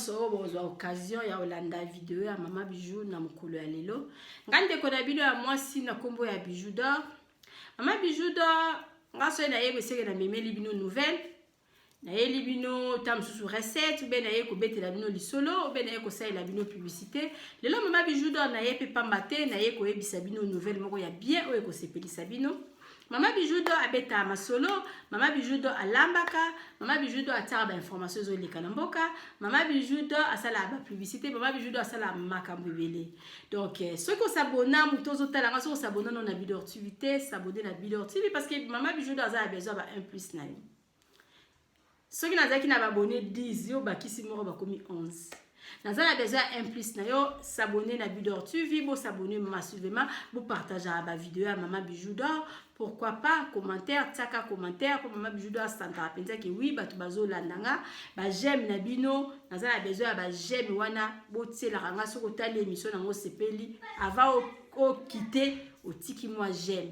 nyonso bozwa occasion ya olanda video ya Mama Bijou na mukolo ya lelo. Ngande ko na video ya mwasi na kombo ya Bijou d'or. Mama Bijou d'or ngaso na yebe seke na memeli bino nouvelle. Na yeli bino tam susu recette ou ben na ye ko betela bino lisolo ou ben na ye ko saila bino publicité. Lelo Mama Bijou d'or na ye pe pambate na ye ko yebisa bino nouvelle moko ya bien o ko sepelisa bino. Mama Bijou d'or abeta masolo, Mama Bijou d'or alambaka, Mama Bijou d'or atara ba information zo leka na mboka, Mama Bijou d'or asala ba publicité, Mama Bijou d'or asala makambo ebele. Donc ceux qui s'abonnent mutozo tala nga so s'abonner na Bidor TV, s'abonner na Bidor TV parce que Mama Bijou d'or a besoin ba 1+ na yo. Ceux qui n'azaki na ba abonné 10 yo ba kisi moko ba komi 11. Nous avons besoin de 1+ na yo s'abonner na Bidor TV, bo s'abonner massivement, bo partager la vidéo à Mama Bijou d'or. Pourquoi pas commentaire, taka commentaire pour Mama Bijou d'or santara penza que oui batu bazo landanga, ba j'aime na bino, nous avons besoin ba j'aime wana bo tsela ranga soko tali émission nango sepeli avant o quitter o tiki moi j'aime.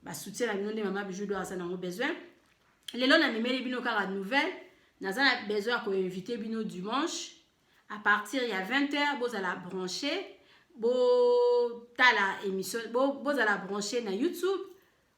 Ba soutien na bino de Mama Bijou d'or ça nango besoin. Lelo na numeri bino kaka nouvelle, nous avons besoin ko inviter bino dimanche. À partir il y a 20h, vous allez brancher, vous allez émission, vous allez brancher na YouTube,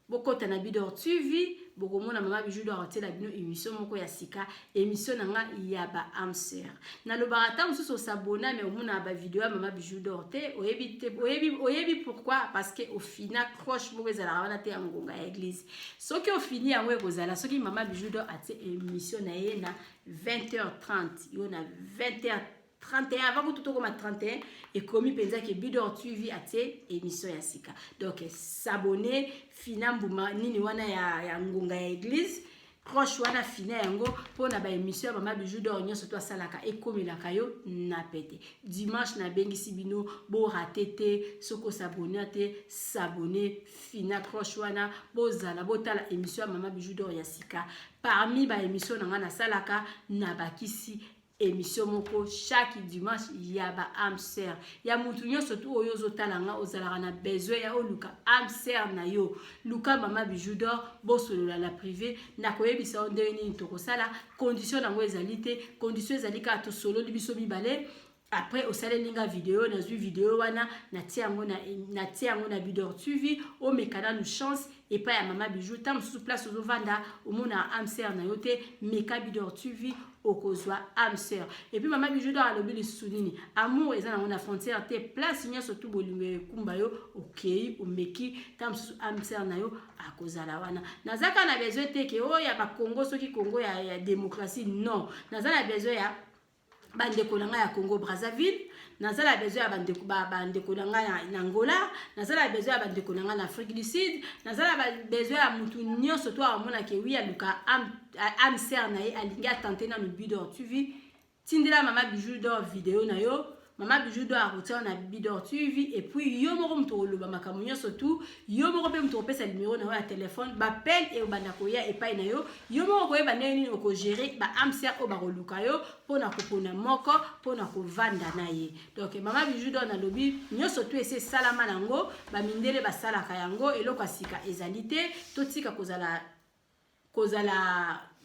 vous allez na Bidor TV, vous allez Mama Bijou d'or la émission moko ya sika, émission nanga yaba amser. Na lo barata musu so s'abonner mais on a ba vidéo Mama Bijou d'or te, oyebi pourquoi parce que au final croche vous allez wana te ngonga ya église. Ce qui au fini yango ekozala, ce qui Mama Bijou d'or a te émission na ye na 20h30, yo na 20h 31 avant que tout comme à 31 et commis penza que Bidor TV a té émission ya sika. Donc s'abonner finambuma nini wana ya ngonga ya église proche wana fina yango pour na ba émission Mama Bijou d'or nyonso to salaka e komelaka yo na pété. Dimanche na bengisi bino bo ratete soko s'abonner te s'abonner fina proche wana bozala botala émission Mama Bijou d'or ya sika. Parmi ba émission na salaka na bakisi émission moko chaque dimanche yaba amser ya mutu nyonso tu oyo zotalanga ozalaka na besoin ya oluka amser na yo luka Mama Bijou d'or bosolola la privé na koyebisa ndenge nini tokosala condition nango ezali te condition ezali ka to solo libiso mibale. Après au salé linga vidéo na zui vidéo wana na tiango na Bidor TV o mekana nous chance et pas ya Mama Bijou tam sous place au vanda au mona amser na yote meka Bidor TV okozwa amser et puis Mama Bijou d'or alobi lisunini amour eza na frontière te place nya surtout bolingo kumba yo okay o meki tam sous amser na yo akozala wana nazaka na besoin te ke o ya ba Congo soki Congo ya démocratie non nazala besoin ya bandeko nanga ya Congo Brazzaville, nazala besoin ya bandeko nanga na Angola, nazala besoin ya bandeko nanga na Afrique du Sud, nazala besoin ya mutu nyonso to amona ke wi aluka amser na ye alinga tenter na Bidor TV. Tindela Mama Bijou d'or vidéo na yo, Mama Bijou d'or akotia na Bidor TV et puis yo moko mto loba makambo nyonso tu, yo moko pe mto pesa numéro na yo ya téléphone, ba appel et obandako ya epai na yo, yo moko koyeba nini oko gérer ba amser o ba koluka yo pona kopona moko pona kovanda na ye. Donc Mama Bijou d'or na lobi nyonso tu ese salama nango, ba mindele ba salaka yango eloko asika ezalité, totika kozala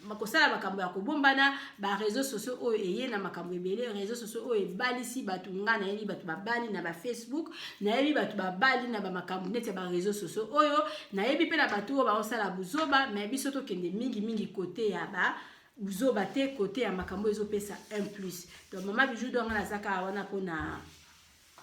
makosala makambo ya kobombana ba réseaux sociaux o eye na makambo ebele réseaux sociaux o ebalisi batu nga na yebi batu babali na ba Facebook na yebi batu babali na ba makambo nete ba réseaux sociaux oyo na yebi pe na batu o ba osala buzoba mais biso to kende mingi côté ya ba buzoba te côté ya makambo ezopesa 1+. Donc Mama Bijou d'or na zaka wana pona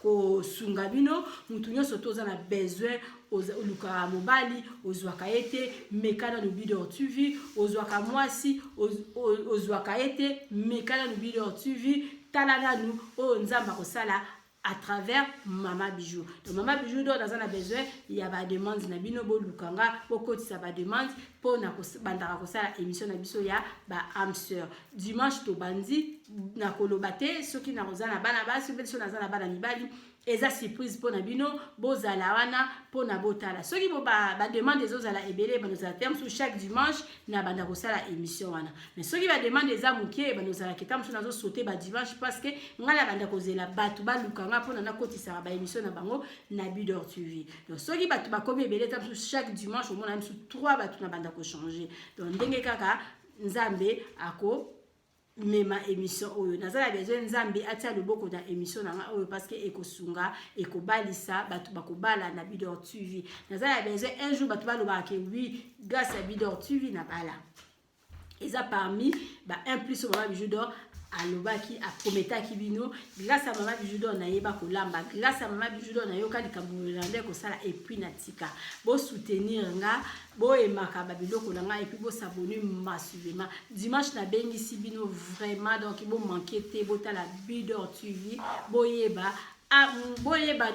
ko sunga bino mutu nyonso toza na besoin oluka mobali ozwaka ete mekana no Bidor TV ozwaka mwasi ozwaka ete mekana no Bidor TV talana nu o nzamba kosala à travers Mama Bijou. Donc Mama Bijou d'or dans un besoin il y a ba demande na bino bo lukanga bokotisa ba demande pour na bandaka kosala émission na biso ya ba amser dimanche to bandi na kolobate soki na rozana bana basi beso na zana bana mibali eza surprise pour na bino bozala wana pour na botala soki bo ba demande ezozala ebele ba nous terme sur chaque dimanche na banda kosala émission wana mais soki ba demande eza mukie ba nous ala ketam sur nazo sauter ba dimanche parce que ngala banda kozela batu ba lukanga pour na kotisa ba émission na bango na Bidor TV. Donc soki batu ba komi ebele tam sur chaque dimanche au moins na sur 3 batu na banda ko changer. Donc ndenge kaka nzambe ako mema émission oyo nazala besoin nzambe atia loboko na émission na oyo parce que ekosunga ekobalisa bato bakobala na Bidor TV nazala besoin un jour bato baloba ke oui grâce à Bidor TV na bala eza parmi ba un plus au Mama Bijou d'Or alobaki aprometaki bino grâce à Mama Bijou d'Or nayeba kolamba grâce à Mama Bijou d'Or nayoka likambo lande kosala et puis natika bo soutenir nga bo emaka ba biloko na nga et puis bo s'abonner massivement dimanche na bengisi bino vraiment donc bo manquer te bo tala Bidor TV boyeba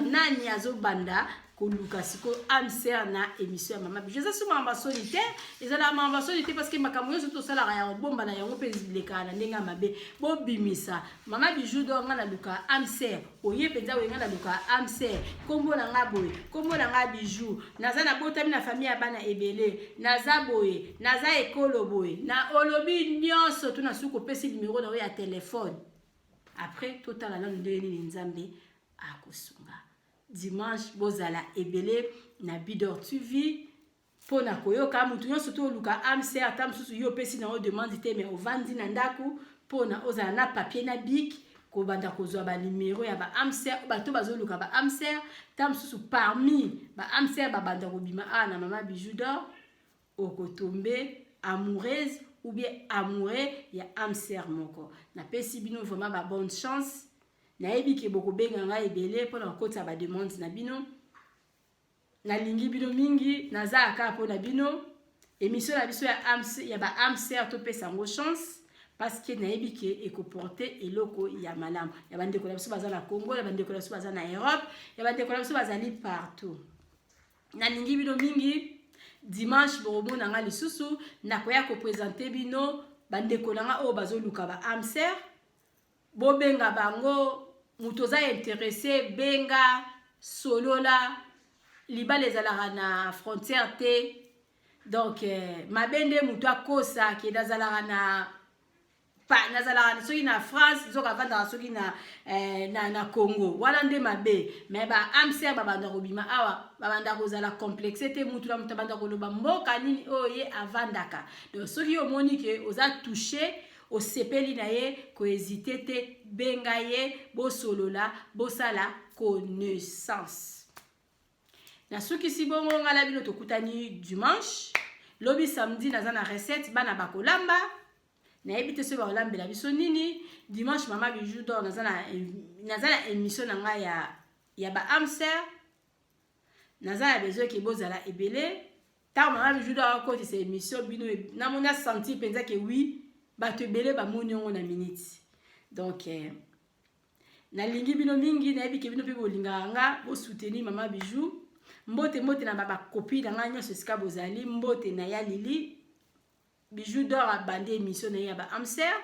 nani azobanda koluka siko amser na émission Mama Bijou ça suma ambassadité ezala ambassadité parce que makambo yo surtout sala ya bomba na yango pezileka na ndenga mabe bo bimisa Mama Bijou d'Or nga na luka amser oye penza wenga na luka amser kombo na nga boye kombo na nga Bijou naza na botami na famille ya bana ebele naza boye naza ekolo boye na olobi nyonso tuna suko pesi numéro na ya téléphone après total la ndeni nzambe akosunga dimanche bozala ebele na Bidor TV pona koyoka mutu nyonso to luka amse ata mususu yo pesi na o demande te mais ovandi na ndaku pona ozala na papier na bic ko banda kozwa ba numéro ya ba amse bato bazoluka ba amse ta mususu parmi ba amse ba banda kobima na Mama Bijou d'Or okotombe amoureuse ou bien amoureux ya amser moko na pesi bino vraiment ba bonne chance na yebi ke boko benga nga ebele pona kota ba demande na bino na lingi bino mingi naza aka pona bino émission na biso ya amse ya ba amser to pesa ngo chance parce que na yebi ke ekoporter eloko ya malamu ya bande ko la biso baza na Congo ya bande ko la biso baza na Europe ya bande ko la biso baza li partout na lingi bino mingi dimanche boromo na nga lisusu na koya ko présenter bino bande ko nga o bazoluka ba amser bo benga bango mutoza intéressé benga solola libala ezalaka na frontière te donc mabende mutu akosa ke nazalaka na soki na France zoka vanda soki na Congo wala nde mabe mais ba amser babanda kobima awa babanda kozala complexe te mutu la mutu banda koloba mboka nini oye avandaka donc soki omoni ke oza touché au sepeli na ye ko hésiter te benga ye bo solola bo sala connaissance na suki si bongo ngala bino tokutani dimanche lobi samedi naza na recette bana bakolamba na ebite so ba olambela biso nini dimanche Mama Bijou d'Or naza na émission na nga ya ba amser naza ya besoin ke bozala ebele ta Mama Bijou d'Or ko cette émission bino na mona senti penza ke oui bato ebele bamoni yango na minute donc na lingi bino mingi na yebi ke bino pe bolinga nga bo soutenir Mama Bijou mbote na baba copine nga nyonso esika bozali mbote na ya Lili Bijou d'Or abande émission na ya ba amser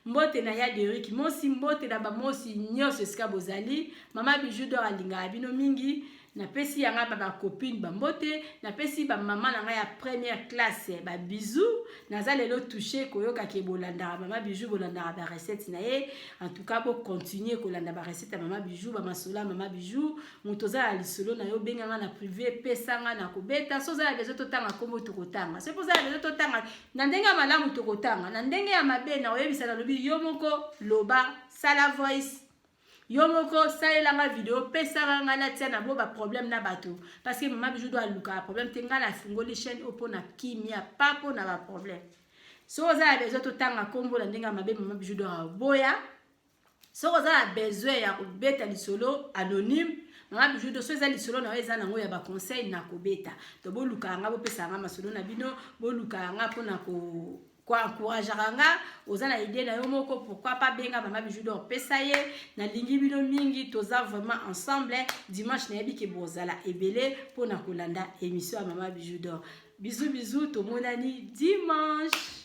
mbote na ya Derrick mosi mbote na ba mosi nyonso esika bozali Mama Bijou d'Or alinga bino mingi na pesi yanga ba copine ba mbote na pesi ba maman na nga ya première classe ba bisous naza lelo touché koyoka ke bolanda Mama Bijou bolanda ba recette na ye en tout cas bo continuer kolanda ba recette Mama Bijou ba masola Mama Bijou mutoza ali solo na yo benga na privé pesa nga na kobeta soza ya bezo totanga kombo tokotanga c'est pour ça ya bezo totanga na ndenga malamu tokotanga na ndenge ya mabe na oyebisa na lobi yo moko loba sala voice yo moko salela nga vidéo pesa nga na tia na bo ba problème na bato parce que Mama Bijou doit luka problème tenga na fungoli chaîne opo na kimia papo na ba problème so za ya besoin to tanga kombo la ndenga mabe Mama Bijou doit boya so za ya besoin ya kobeta lisolo anonyme Mama Bijou do so za lisolo na eza nango ya ba conseil na kobeta to bo luka nga bo pesa nga masolo na bino bo luka nga pona ko encourager nga ozana idée na yo moko pourquoi pas benga Mama Bijou d'Or pesa ye na lingi bino mingi toza vraiment ensemble dimanche na yebi ke bozala ebele pona kolanda émission ya Mama Bijou d'Or bisous to monani dimanche.